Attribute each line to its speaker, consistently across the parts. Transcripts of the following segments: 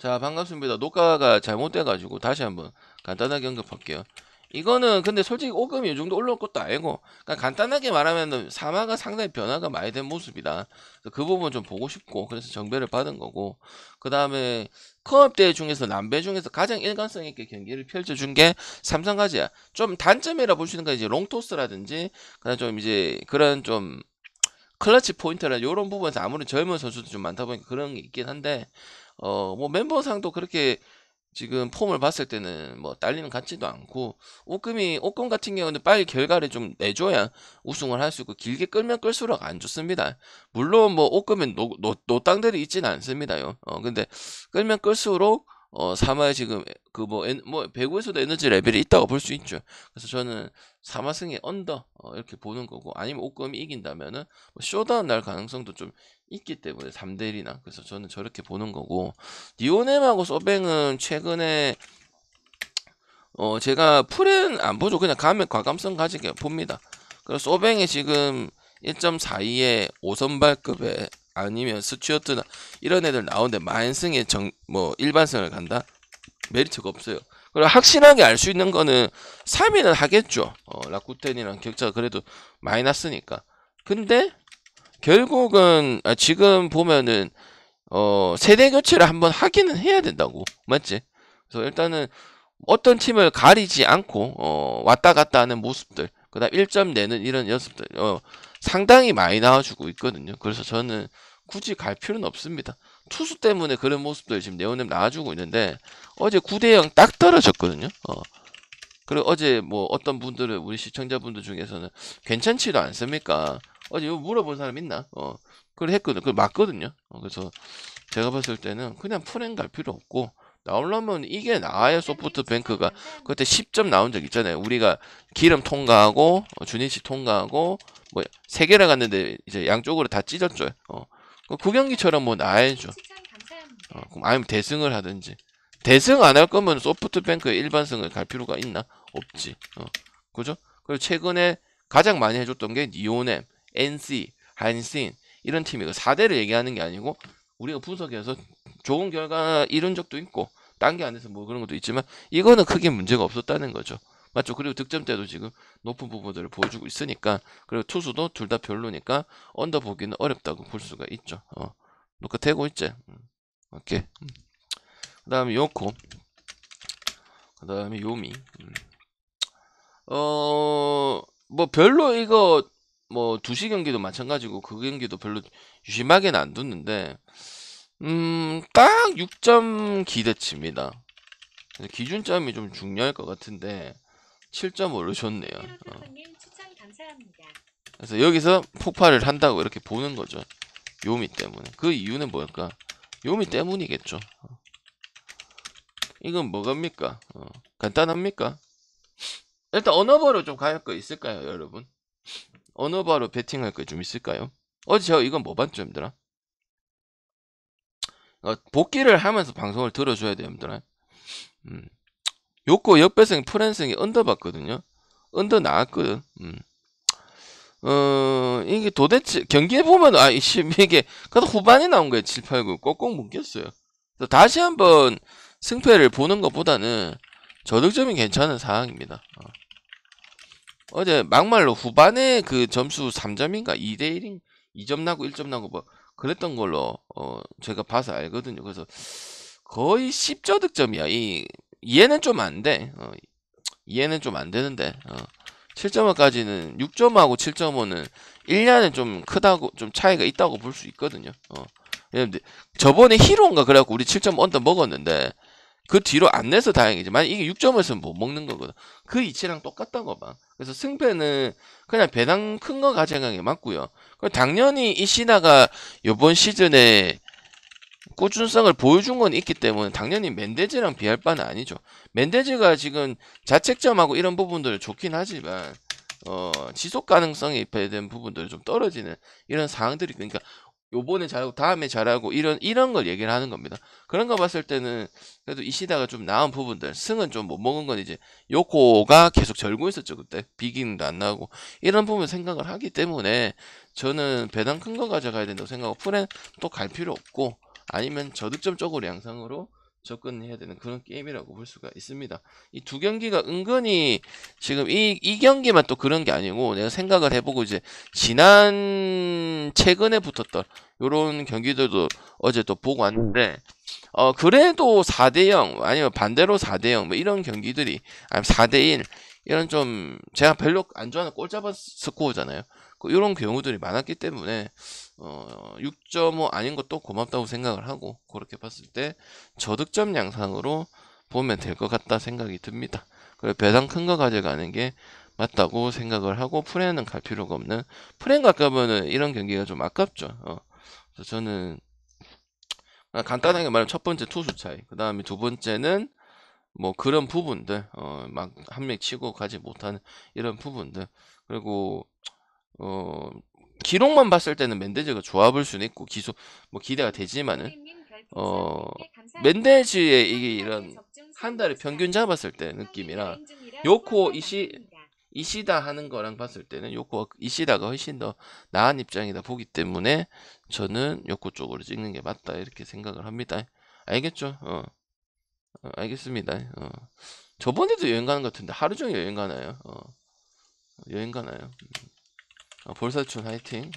Speaker 1: 자, 반갑습니다. 녹화가 잘못돼가지고 다시 한번 간단하게 언급할게요. 이거는 근데 솔직히 오금이 이 정도 올라올 것도 아니고, 그러니까 간단하게 말하면 사마가 상당히 변화가 많이 된 모습이다. 그래서 그 부분 좀 보고 싶고, 그래서 정배를 받은 거고, 그 다음에 코업대 중에서 남배 중에서 가장 일관성 있게 경기를 펼쳐준 게 삼성가지야. 좀 단점이라 볼 수 있는 건 이제 롱토스라든지, 그다음 좀 이제 그런 좀 클러치 포인트라 이런 부분에서 아무리 젊은 선수도 좀 많다 보니까 그런 게 있긴 한데, 뭐 멤버상도 그렇게 지금 폼을 봤을 때는 뭐 딸리는 같지도 않고, 오금 같은 경우는 빨리 결과를 좀 내줘야 우승을 할 수 있고, 길게 끌면 끌수록 안 좋습니다. 물론 뭐 오금은 노땅들이 있지는 않습니다요. 근데 끌면 끌수록 3화에 지금 그 뭐 배구에서도 에너지 레벨이 있다고 볼 수 있죠. 그래서 저는 3화승의 언더 이렇게 보는 거고, 아니면 오금이 이긴다면은 뭐 쇼다운 날 가능성도 좀 있기 때문에 3대 1이나, 그래서 저는 저렇게 보는 거고, 니오넴하고 소뱅은 최근에 제가 풀은 안 보죠. 그냥 가면 과감성 가지게 봅니다. 그래서 소뱅이 지금 1.42에 5선발급에 아니면 스튜어트나 이런 애들 나오는데 만승에 뭐 일반승을 간다? 메리트가 없어요. 그리고 확실하게 알 수 있는 거는 3위는 하겠죠. 라쿠텐이랑 격차가 그래도 많이 났으니까. 근데 결국은 지금 보면은 세대 교체를 한번 하기는 해야 된다고. 맞지? 그래서 일단은 어떤 팀을 가리지 않고 왔다 갔다 하는 모습들, 그다음 1점 내는 이런 연습들 상당히 많이 나와주고 있거든요. 그래서 저는 굳이 갈 필요는 없습니다. 투수 때문에 그런 모습들 지금 네오넴 나와주고 있는데, 어제 9대0 딱 떨어졌거든요. 그리고 어제 뭐 어떤 분들은, 우리 시청자분들 중에서는 괜찮지도 않습니까? 어제 이거 물어본 사람 있나? 그걸 했거든. 그걸 맞거든요. 그래서 제가 봤을 때는 그냥 풀행 갈 필요 없고, 나오려면 이게 나와야 소프트뱅크가 그때 10점 나온 적 있잖아요. 우리가 기름 통과하고 주니치 통과하고 뭐 3개를 갔는데 이제 양쪽으로 다 찢었죠. 그 경기처럼 뭐 나와야죠. 그럼 아니면 대승을 하든지. 대승 안 할 거면 소프트뱅크의 일반승을 갈 필요가 있나? 없지. 그죠? 그리고 최근에 가장 많이 해줬던 게 니오넴, NC, 한신 이런 팀이고, 4대를 얘기하는 게 아니고 우리가 분석해서 좋은 결과 이룬 적도 있고 딴 게 안 돼서 뭐 그런 것도 있지만, 이거는 크게 문제가 없었다는 거죠. 맞죠? 그리고 득점대도 지금 높은 부분들을 보여주고 있으니까, 그리고 투수도 둘 다 별로니까 언더 보기는 어렵다고 볼 수가 있죠. 녹화 되고 있지? 오케이. 그 다음에 요코, 그 다음에 요미. 뭐 별로 이거 뭐 2시 경기도 마찬가지고 그 경기도 별로 유심하게는 안 뒀는데, 딱 6점 기대치입니다. 기준점이 좀 중요할 것 같은데 7점 오르셨네요. 그래서 여기서 폭발을 한다고 이렇게 보는 거죠. 요미 때문에. 그 이유는 뭘까? 요미 때문이겠죠. 이건 뭐갑니까? 간단합니까? 일단 언어버로 좀 가할 거 있을까요, 여러분? 언어버로 배팅할 거 좀 있을까요? 어제 저 이건 뭐 봤죠, 힘들아? 복귀를 하면서 방송을 들어줘야 돼요, 힘들아. 요코 역배승 프랜승이 언더 봤거든요. 언더 나왔거든. 이게 도대체 경기에 보면 이게 그래도 후반에 나온 거예요. 7, 8, 9 꼭꼭 묶였어요. 그래서 다시 한번 승패를 보는 것보다는 저득점이 괜찮은 상황입니다. 어제 막말로 후반에 그 점수 3점인가 2대1인 2점 나고 1점 나고 뭐 그랬던 걸로 제가 봐서 알거든요. 그래서 거의 10저득점이야. 이해는 좀 안 돼. 이해는 좀 안 되는데 7.5까지는 6.5하고 7.5는 1년은 좀 크다고, 좀 차이가 있다고 볼 수 있거든요. 왜냐면 저번에 히로인가 그래갖고 우리 7점 언더 먹었는데 그 뒤로 안 내서 다행이지. 만약 이게 6점에서 못 먹는 거거든. 그 이치랑 똑같다고 봐. 그래서 승패는 그냥 배당 큰 거 가져가는 게 맞고요. 당연히 이시나가 이번 시즌에 꾸준성을 보여준 건 있기 때문에 당연히 멘데즈랑 비할 바는 아니죠. 멘데즈가 지금 자책점하고 이런 부분들은 좋긴 하지만 지속 가능성이 배된 부분들이 좀 떨어지는 이런 상황들이, 그러니까 요번에 잘하고 다음에 잘하고 이런 걸 얘기를 하는 겁니다. 그런 거 봤을 때는 그래도 이시다가 좀 나은 부분들, 승은 좀 못 먹은 건 이제 요코가 계속 절고 있었죠. 그때 비기는도 안 나오고 이런 부분 생각을 하기 때문에 저는 배당 큰 거 가져가야 된다고 생각하고, 풀엔 또 갈 필요 없고, 아니면 저득점 쪽으로 양상으로 접근해야 되는 그런 게임이라고 볼 수가 있습니다. 이 두 경기가 은근히 지금 이 경기만 또 그런 게 아니고 내가 생각을 해보고 이제 지난 최근에 붙었던 요런 경기들도 어제 또 보고 왔는데 그래도 4대0 아니면 반대로 4대0 뭐 이런 경기들이 아니면 4대1 이런 좀 제가 별로 안 좋아하는 꼴잡아 스코어잖아요. 이런 경우들이 많았기 때문에 6.5 아닌 것도 고맙다고 생각을 하고 그렇게 봤을 때 저득점 양상으로 보면 될 것 같다 생각이 듭니다. 그리고 배당 큰 거 가져가는 게 맞다고 생각을 하고 프렌은 갈 필요가 없는 프렌 가까면은 이런 경기가 좀 아깝죠. 그래서 저는 간단하게 말하면 첫 번째 투수 차이, 그 다음에 두 번째는 뭐 그런 부분들, 막 한 명 치고 가지 못하는 이런 부분들, 그리고 기록만 봤을 때는 멘데즈가 좋아 볼 수는 있고 뭐 기대가 되지만은 멘데즈의 이게 이런 한 달에 평균 잡았을 때 느낌이랑 요코 이시다 하는 거랑 봤을 때는 요코 이시다가 훨씬 더 나은 입장이다 보기 때문에 저는 요코 쪽으로 찍는 게 맞다 이렇게 생각을 합니다. 알겠죠? 알겠습니다. 저번에도 여행 가는 것 같은데 하루 종일 여행 가나요? 여행 가나요? 볼사춘 화이팅.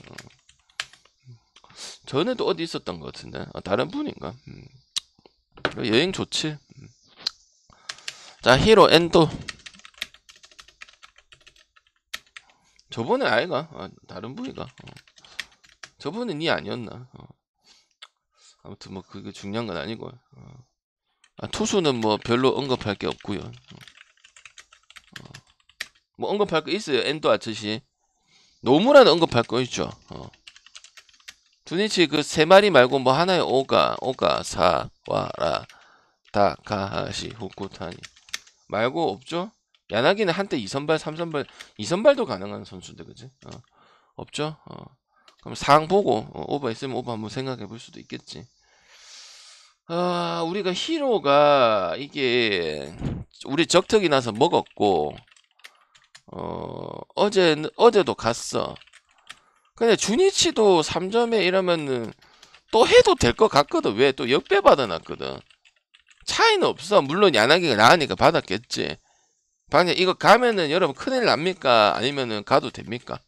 Speaker 1: 전에도 어디 있었던 것 같은데 다른 분인가? 여행 좋지. 자, 히로 엔도. 저번에 아이가 다른 분이가 저번에 니 아니었나? 아무튼 뭐 그게 중요한 건 아니고 투수는 뭐 별로 언급할 게 없고요. 뭐 언급할 거 있어요. 엔도 아츠시 노무라는 언급할 거 있죠. 두니치 그 세 마리 말고 뭐 하나의 오가 사와라 다카하시 후쿠타니 말고 없죠? 야나기는 한때 2선발 3선발 2선발도 가능한 선수인데 그지? 없죠? 그럼 상황 보고 오버 있으면 오버 한번 생각해 볼 수도 있겠지. 우리가 히로가 이게 우리 적특이 나서 먹었고 어제도 갔어. 근데 주니치도 3점에 이러면은 또 해도 될 것 같거든. 왜? 또 역배 받아놨거든. 차이는 없어. 물론 야나기가 나으니까 받았겠지. 방장 이거 가면은 여러분 큰일 납니까? 아니면은 가도 됩니까?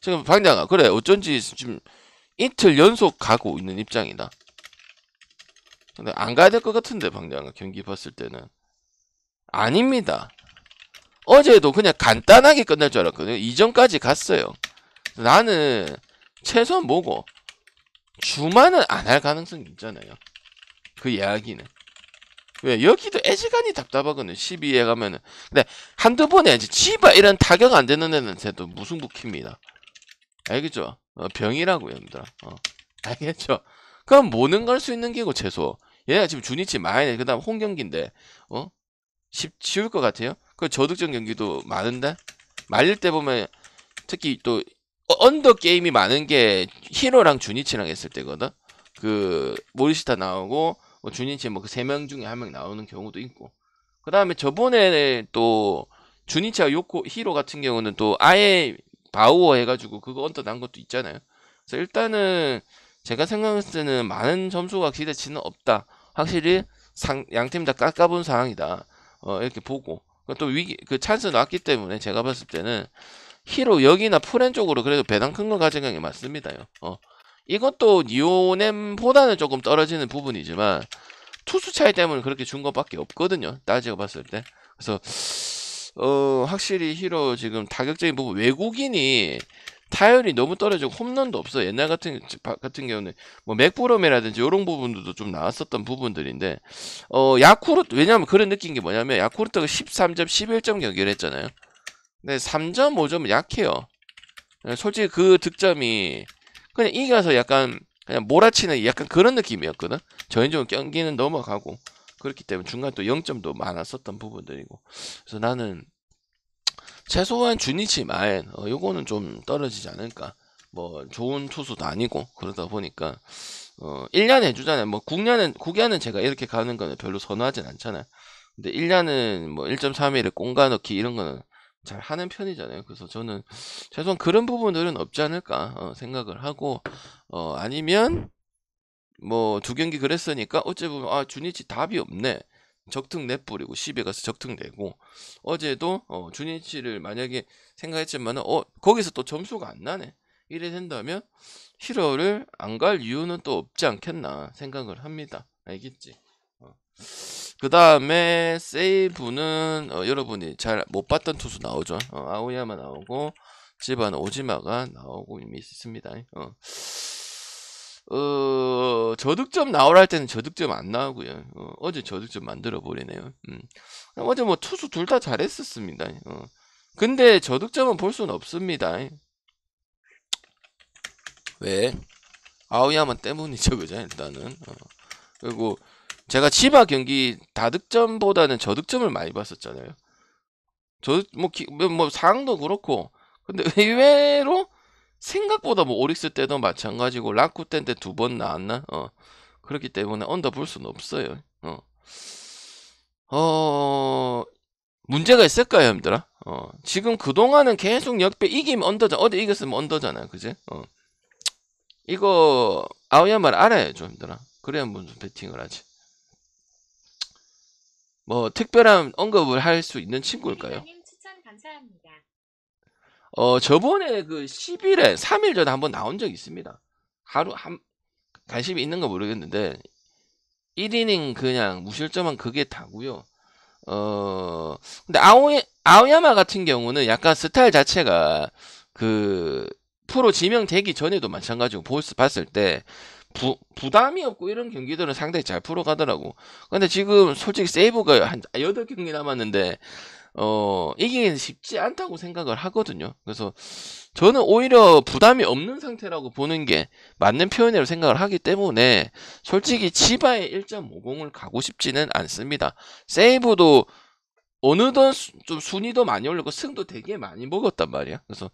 Speaker 1: 지금 방장아 그래 어쩐지 지금 이틀 연속 가고 있는 입장이다. 근데 안 가야 될 것 같은데 방장아 경기 봤을 때는 아닙니다. 어제도 그냥 간단하게 끝날 줄 알았거든요. 이전까지 갔어요. 나는 최소한 뭐고 주말은 안 할 가능성이 있잖아요. 그 이야기는. 왜 여기도 애지간히 답답하거든. 12에 가면은. 근데 한두 번에 이제 지바 이런 타격 안 되는 애는 쟤도 무승부킵니다. 알겠죠? 병이라고 얘들아. 알겠죠? 그럼 뭐는 갈 수 있는 게고 최소. 얘가 지금 주니치 마이네 그다음 홈경기인데 쉬울 것 같아요? 그 저득점 경기도 많은데 말릴 때 보면 특히 또 언더 게임이 많은 게 히로랑 주니치랑 했을 때거든. 그 모리시타 나오고 주니치 뭐 그 세 명 중에 한 명 나오는 경우도 있고. 그 다음에 저번에 또 주니치와 히로 같은 경우는 또 아예 바우어 해가지고 그거 언더 난 것도 있잖아요. 그래서 일단은 제가 생각했을 때는 많은 점수가 기대치는 없다. 확실히 양팀 다 깎아본 상황이다. 이렇게 보고 또 그 찬스 나왔기 때문에 제가 봤을 때는 히로 여기나 프렌 쪽으로 그래도 배당 큰 거 가져간 게 맞습니다요. 이것도 니오넴보다는 조금 떨어지는 부분이지만 투수 차이 때문에 그렇게 준 것밖에 없거든요. 따지고 봤을 때. 그래서 확실히 히로 지금 타격적인 부분 외국인이 타율이 너무 떨어지고 홈런도 없어. 옛날 같은 경우는 뭐 맥브롬이라든지 이런 부분들도 좀 나왔었던 부분들인데 야쿠르트 왜냐면 그런 느낀 게 뭐냐면 야쿠르트가 13점 11점 경기를 했잖아요. 근데 3.5점은 약해요. 솔직히 그 득점이 그냥 이겨서 약간 그냥 몰아치는 약간 그런 느낌이었거든. 전인적으로 경기는 넘어가고 그렇기 때문에 중간 또 0점도 많았었던 부분들이고. 그래서 나는 최소한 주니치 마엔 요거는 좀 떨어지지 않을까. 뭐 좋은 투수도 아니고 그러다 보니까 1년 해주잖아요. 뭐 9년은 제가 이렇게 가는 거는 별로 선호하진 않잖아요. 근데 1년은 뭐 1.3일에 꽁가 넣기 이런 거는 잘 하는 편이잖아요. 그래서 저는 최소한 그런 부분들은 없지 않을까 생각을 하고 아니면 뭐 두 경기 그랬으니까 어째 보면 아 주니치 답이 없네. 적특 내뿌리고 10에 가서 적특 내고 어제도 주니치를 만약에 생각했지만은 거기서 또 점수가 안 나네. 이래 된다면 히러를 안 갈 이유는 또 없지 않겠나 생각을 합니다. 알겠지? 그 다음에 세이브는 여러분이 잘 못 봤던 투수 나오죠. 아오야마 나오고 지바는 오지마가 나오고 이미 있습니다. 저득점 나오라 할 때는 저득점 안 나오고요. 어제 저득점 만들어 버리네요. 어제 뭐 투수 둘 다 잘했었습니다. 근데 저득점은 볼 수는 없습니다. 왜? 아오야마 때문이죠, 그죠? 일단은. 그리고 제가 치바 경기 다득점보다는 저득점을 많이 봤었잖아요. 뭐 상황도 그렇고, 근데 의외로 생각보다 뭐 오릭스 때도 마찬가지고 라쿠텐 때 두 번 나왔나? 그렇기 때문에 언더 볼 수는 없어요. 문제가 있을까요, 형들아? 지금 그동안은 계속 역배 이기면 언더잖아. 어디 이겼으면 언더잖아요, 그지? 이거 아오야마를 알아야죠, 형들아. 그래야 무슨 배팅을 하지. 뭐 특별한 언급을 할 수 있는 친구일까요?
Speaker 2: 추천 감사합니다.
Speaker 1: 저번에 그 10일에 3일 전에 한번 나온 적이 있습니다. 하루 한 관심이 있는 거 모르겠는데 1이닝 그냥 무실점한 그게 다고요. 근데 아오야마 같은 경우는 약간 스타일 자체가 그 프로 지명되기 전에도 마찬가지고 봤을 때 부담이 없고 이런 경기들은 상당히 잘 풀어가더라고. 근데 지금 솔직히 세이브가 한 8경기 남았는데 이기기는 쉽지 않다고 생각을 하거든요. 그래서 저는 오히려 부담이 없는 상태라고 보는 게 맞는 표현이라고 생각을 하기 때문에 솔직히 치바의 1.50을 가고 싶지는 않습니다. 세이브도 어느덧 좀 순위도 많이 올렸고 승도 되게 많이 먹었단 말이야. 그래서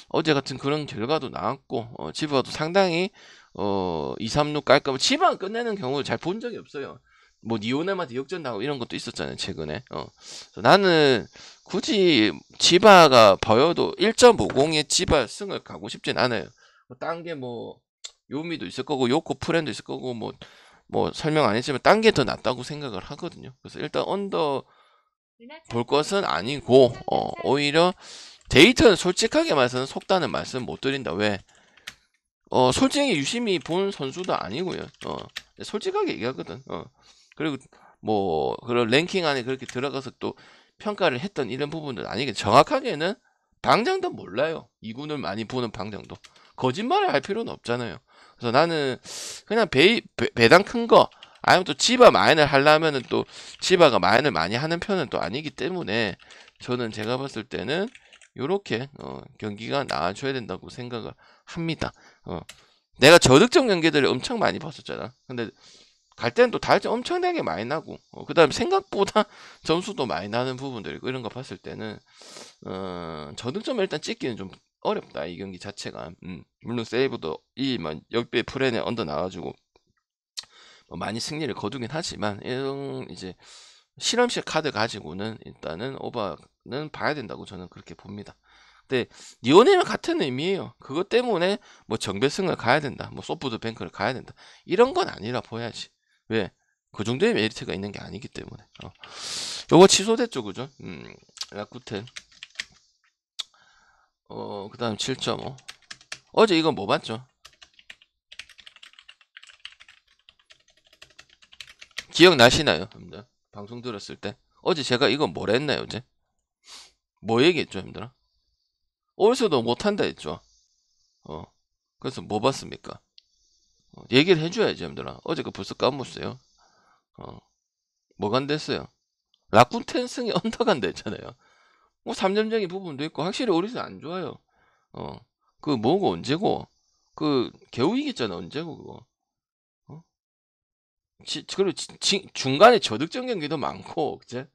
Speaker 1: 어제 같은 그런 결과도 나왔고 치바도 상당히 2, 3루 깔끔 치바가 끝내는 경우를 잘 본 적이 없어요. 뭐 니오네마한테 역전 나고 이런 것도 있었잖아요 최근에. 나는 굳이 치바가 보여도 1.50의 치바 승을 가고 싶진 않아요. 딴 게 뭐 요미도 있을 거고 요코 프렌도 있을 거고 뭐 설명 안 했지만 딴 게 더 낫다고 생각을 하거든요. 그래서 일단 언더 볼 것은 아니고 오히려 데이터는 솔직하게 말해서는 속다는 말씀 못 드린다. 왜? 솔직히 유심히 본 선수도 아니고요. 솔직하게 얘기하거든. 그리고 뭐 그런 랭킹 안에 그렇게 들어가서 또 평가를 했던 이런 부분은 아니게 정확하게는 방장도 몰라요. 이군을 많이 보는 방장도 거짓말을 할 필요는 없잖아요. 그래서 나는 그냥 배당 큰 거 아니면 또 지바 마인을 하려면은 또 지바가 마인을 많이 하는 편은 또 아니기 때문에 저는 제가 봤을 때는 요렇게 경기가 나와줘야 된다고 생각을 합니다. 내가 저득점 경기들을 엄청 많이 봤었잖아. 근데 갈 때는 또 다이어트 엄청나게 많이 나고 그 다음에 생각보다 점수도 많이 나는 부분들 이런 거 봤을 때는 저득점을 일단 찍기는 좀 어렵다 이 경기 자체가. 물론 세이브도 이만 역배 프렌에 언더 나와주고 많이 승리를 거두긴 하지만 이런 이제 실험실 카드 가지고는 일단은 오버는 봐야 된다고 저는 그렇게 봅니다. 근데 니오네는 같은 의미예요. 그것 때문에 뭐 정배승을 가야 된다, 뭐 소프트뱅크를 가야 된다 이런 건 아니라 보야지. 왜? 그 정도의 메리트가 있는 게 아니기 때문에. 요거 취소됐죠, 그죠? 라쿠텐. 그 다음 7.5. 어제 이건 뭐 봤죠? 기억나시나요? 방송 들었을 때. 어제 제가 이거 뭐라 했나요, 어제? 뭐 얘기했죠, 힘들어? 올스도 못한다 했죠. 그래서 뭐 봤습니까? 얘기를 해줘야지, 힘들어. 어제 그 벌써 까먹었어요. 뭐가 안 됐어요? 라쿤텐 승이 언더간다 했잖아요. 뭐 3점적인 부분도 있고 확실히 오리스 안 좋아요. 그 뭐고 언제고 그 겨우 이겼잖아 언제고 그거. 그리고 중간에 저득점 경기도 많고 그제.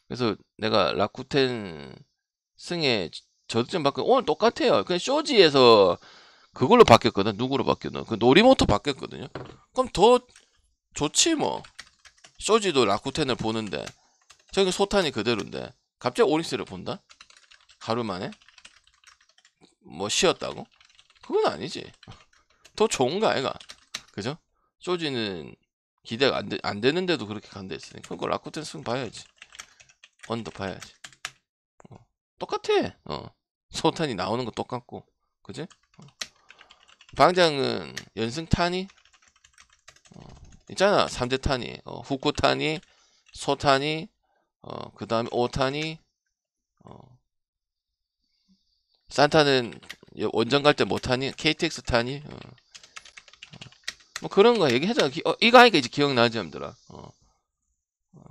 Speaker 1: 그래서 내가 라쿠텐 승에 저득점 받고 오늘 똑같아요. 그냥 쇼지에서 그걸로 바뀌었거든. 누구로 바뀌었노? 그 노리모토 바뀌었거든요. 그럼 더 좋지 뭐. 쇼지도 라쿠텐을 보는데 저기 소탄이 그대로인데 갑자기 오릭스를 본다? 하루 만에? 뭐 쉬었다고? 그건 아니지. 더 좋은 거 아이가? 그죠? 쇼지는 기대가 안 되는데도 그렇게 간다 했으니 그거 라쿠텐 승 봐야지. 언더 봐야지. 똑같아. 소탄이 나오는 거 똑같고, 그지? 방장은 연승탄이 있잖아. 3대 탄이 후쿠탄이, 소탄이, 그 다음에 오탄이, 산타는 원정 갈 때 못하니, KTX 타니, 뭐 그런 거 얘기하잖아. 이거 하니까 이제 기억나지, 않더라.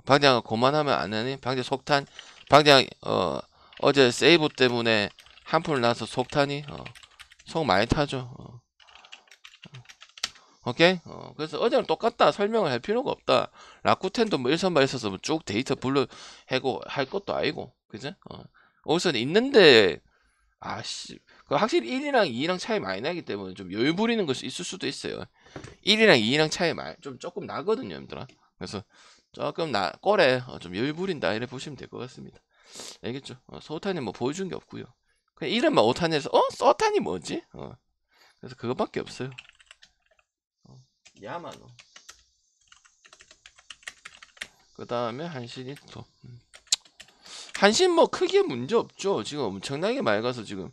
Speaker 1: 방장 고만하면 안 하니? 방장 속탄, 방장 어제 세이브 때문에 한풀 나서 속타니? 속 많이 타죠. 오케이? 그래서 어제랑 똑같다. 설명을 할 필요가 없다. 라쿠텐도 뭐 1선발 있어서 뭐 쭉 데이터 불러 해고 할 것도 아니고. 그죠? 어디서는 있는데, 아씨. 확실히 1이랑 2랑 차이 많이 나기 때문에 좀 여유 부리는 것이 있을 수도 있어요. 1이랑 2랑 차이 조금 나거든요, 얘들아. 그래서 조금 꼴에 좀 여유 부린다. 이래 보시면 될 것 같습니다. 알겠죠? 소탄이 뭐 보여준 게 없고요. 그냥 이름만 오탄에서 소탄이 뭐지? 그래서 그거밖에 없어요. 야마노. 그 다음에 한신이 또 한신 뭐 크게 문제 없죠. 지금 엄청나게 맑아서 지금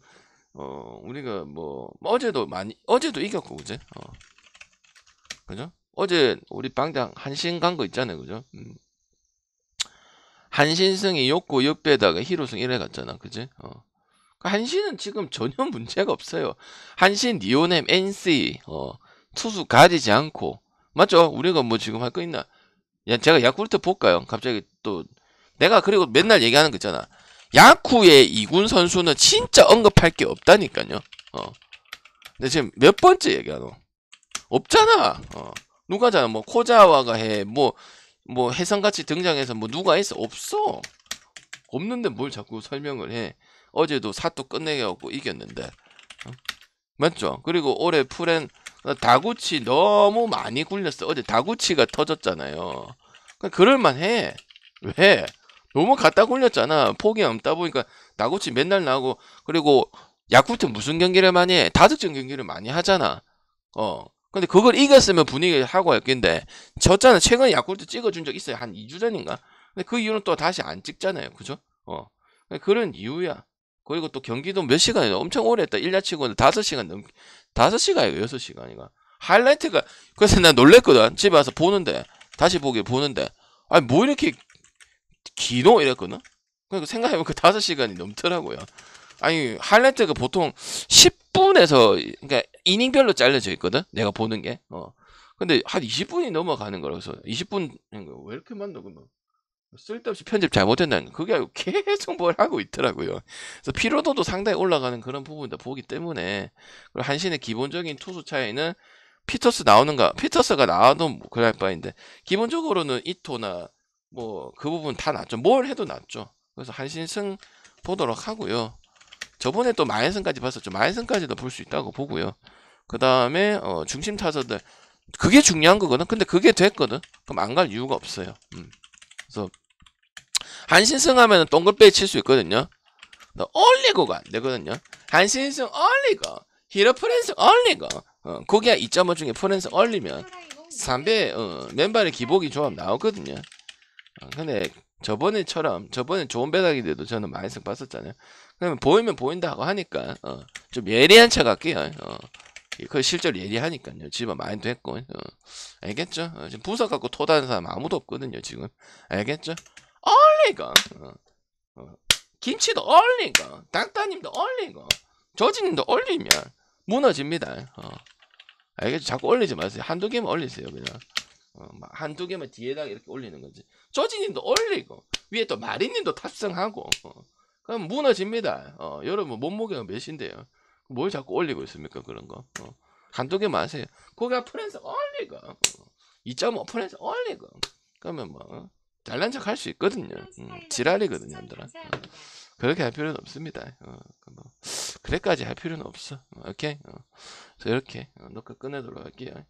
Speaker 1: 우리가 뭐 어제도 이겼고, 그제? 그죠? 어제 우리 방장 한신 간 거 있잖아요, 그죠? 한신승이 욕고 역배에다가 히로승 1회 갔잖아, 그지? 한신은 지금 전혀 문제가 없어요. 한신, 니오넴, NC 투수 가리지 않고, 맞죠? 우리가 뭐 지금 할 거 있나? 제가 야쿠르트 볼까요? 갑자기 또 내가 그리고 맨날 얘기하는 거 있잖아. 야쿠의 2군 선수는 진짜 언급할 게 없다니까요. 근데 지금 몇 번째 얘기하노? 없잖아. 누가잖아. 뭐 코자와가 해. 뭐 해성같이 등장해서 뭐 누가 있어? 없어. 없는데 뭘 자꾸 설명을 해. 어제도 사또 끝내게 하고 이겼는데. 맞죠? 그리고 올해 프렌 다구치 너무 많이 굴렸어. 어제 다구치가 터졌잖아요. 그럴만해. 왜? 너무 갖다 굴렸잖아. 폭이 없다 보니까 다구치 맨날 나오고, 그리고 야쿠르트 무슨 경기를 많이 해? 다득점 경기를 많이 하잖아. 근데 그걸 이겼으면 분위기 하고 할 건데 졌잖아. 최근에 야쿠르트 찍어준 적 있어요. 한 2주 전인가? 근데 그 이유는 또 다시 안 찍잖아요. 그죠? 그런 이유야. 그리고 또 경기도 몇 시간이나 엄청 오래 했다. 1야 치고는 5시간 5시간이고 6시간이가. 하이라이트가, 그래서 난 놀랬거든. 집에 와서 보는데, 다시 보는데, 아니, 뭐 이렇게 기노? 이랬거든? 그러니까 생각해보니까 5시간이 넘더라고요. 아니, 하이라이트가 보통 10분에서, 그러니까 이닝별로 잘려져 있거든? 내가 보는 게. 근데 한 20분이 넘어가는 거라서, 20분, 왜 이렇게 많나, 그러면. 쓸데없이 편집 잘못했다는 거. 그게 아니고 계속 뭘 하고 있더라고요. 그래서 피로도도 상당히 올라가는 그런 부분도 보기 때문에, 그리고 한신의 기본적인 투수 차이는 피터스가 나와도 그럴 바인데, 기본적으로는 이토나 뭐 그 부분 다 낫죠. 뭘 해도 낫죠. 그래서 한신승 보도록 하고요. 저번에 또 마인승까지 봤었죠. 마인승까지도 볼 수 있다고 보고요. 그 다음에 중심 타자들, 그게 중요한 거거든. 근데 그게 됐거든. 그럼 안 갈 이유가 없어요. 그래서 한신승 하면은 동글베이 칠 수 있거든요. 올리고가 안 되거든요. 한신승 올리고 히로프렌스 올리고 거기가 2.5 중에 프렌스 올리면 3배 맨발의 기복이 조합 나오거든요. 근데 저번에 좋은 배당인데도 저는 마인승 봤었잖아요. 그러면 보이면 보인다 하고 하니까 좀 예리한 척 할게요. 그 실제로 예리하니까요. 집에 마인도 했고 알겠죠? 지금 부석 갖고 토다는 사람 아무도 없거든요. 지금 알겠죠? 올리고 김치도 올리고 닭따님도 올리고 조지님도 올리면 무너집니다. 알겠죠? 자꾸 올리지 마세요. 한두 개만 올리세요. 그냥 한두 개만 뒤에다가 이렇게 올리는 거지. 조지님도 올리고 위에 또 마리님도 탑승하고 그럼 무너집니다. 여러분 몸무게가 몇인데요? 뭘 자꾸 올리고 있습니까? 그런 거 한두 개만 하세요. 거기가 프렌스 올리고 2.5 프렌스 올리고 그러면 뭐 잘난 척 할 수 있거든요. 지랄이거든요, 얘들아. 그렇게 할 필요는 없습니다. 뭐, 그래까지 할 필요는 없어. 오케이? 그래서 이렇게 녹화 끝내도록 할게요.